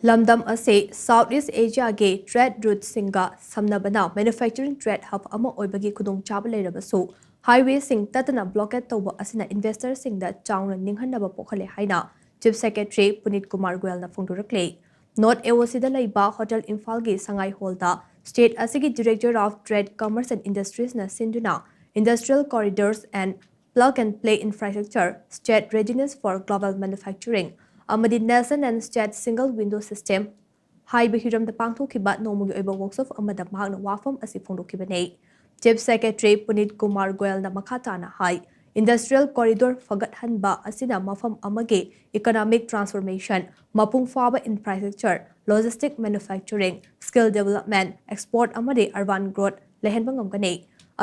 Lamdam ase Southeast Asia ge trade route singa samnabana manufacturing trade hub ama oibagi khudong chaba leirabasu highway sing tatana blockade toba asina investor singda Chaona Ning-Hannaba Pok-Halle haina Chief Secretary Punit Kumar Goyal na phongdurakle North AOC da laiba Hotel Imphal gi Sangai Hall da State asigi Director of Trade Commerce and Industries na sinduna industrial corridors and plug and play infrastructure state readiness for global manufacturing amadi Nelson and State Single Window System haiba hiram da pangthokhiba nomugi oiba workshop amada mahakna wafam asi phongdokhibane Chief Secretary Punit Kumar Goyal na makata na hai industrial corridor fagathanba asina mafam amage economic transformation mapung faba infrastructure logistic manufacturing skill development export amade urban growth lehenba ngamgane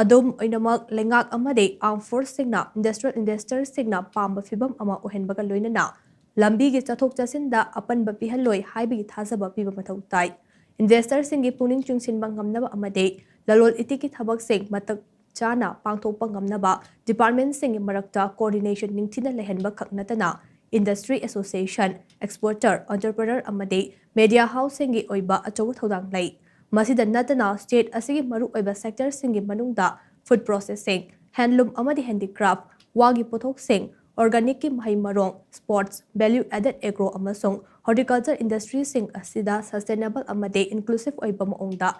adum oinamak lengak amade armed force singna industrial investors singna pamba fibam ama ohenbaga loinana lambi gi chathok chasinda apanba pihaloi haibigi thajaba piba mathau tai investor singi puning chungsin bangamnaba amade lalol itiki thabak sing matak chana pangthokpa ngamnaba department singi marakta coordination ningthina lehenba khaknatana industry association exporter entrepreneur amade media house singi oiba achaw thodang lai masida natana state asigi maru oiba sector singi manungda food processing handloom amadi handicraft wagi pothok sing organic ki mahai marong sports value added agro amasong horticulture industry sing asida sustainable amade inclusive oiba maongda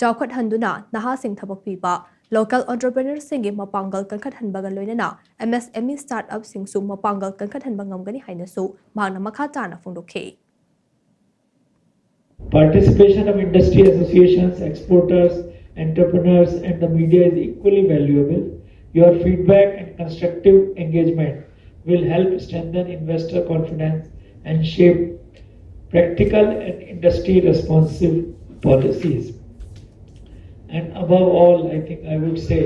chawkhat handuna naha sing thabak piba local entrepreneurs singi mapangal kankhat hanbaga loinana MSME startup sing su mapangal kankhat hanba ngamgani haina su mahna makha chana phongdokhe Participation of industry associations, exporters, entrepreneurs, and the media is equally valuable. Your feedback and constructive engagement will help strengthen investor confidence and shape practical and industry responsive policies. And above all, I think I would say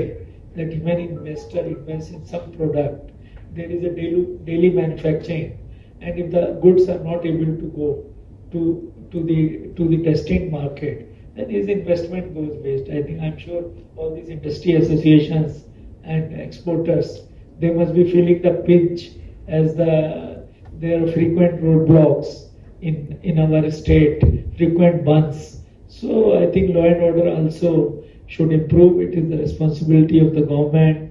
that when an investor invests in some product, there is a daily manufacturing, and if the goods are not able to go to the destined market, then his investment goes waste. I think I'm sure all these industry associations and exporters, they must be feeling the pinch as there are frequent roadblocks in our state, frequent bans. So I think law and order also should improve. It is the responsibility of the government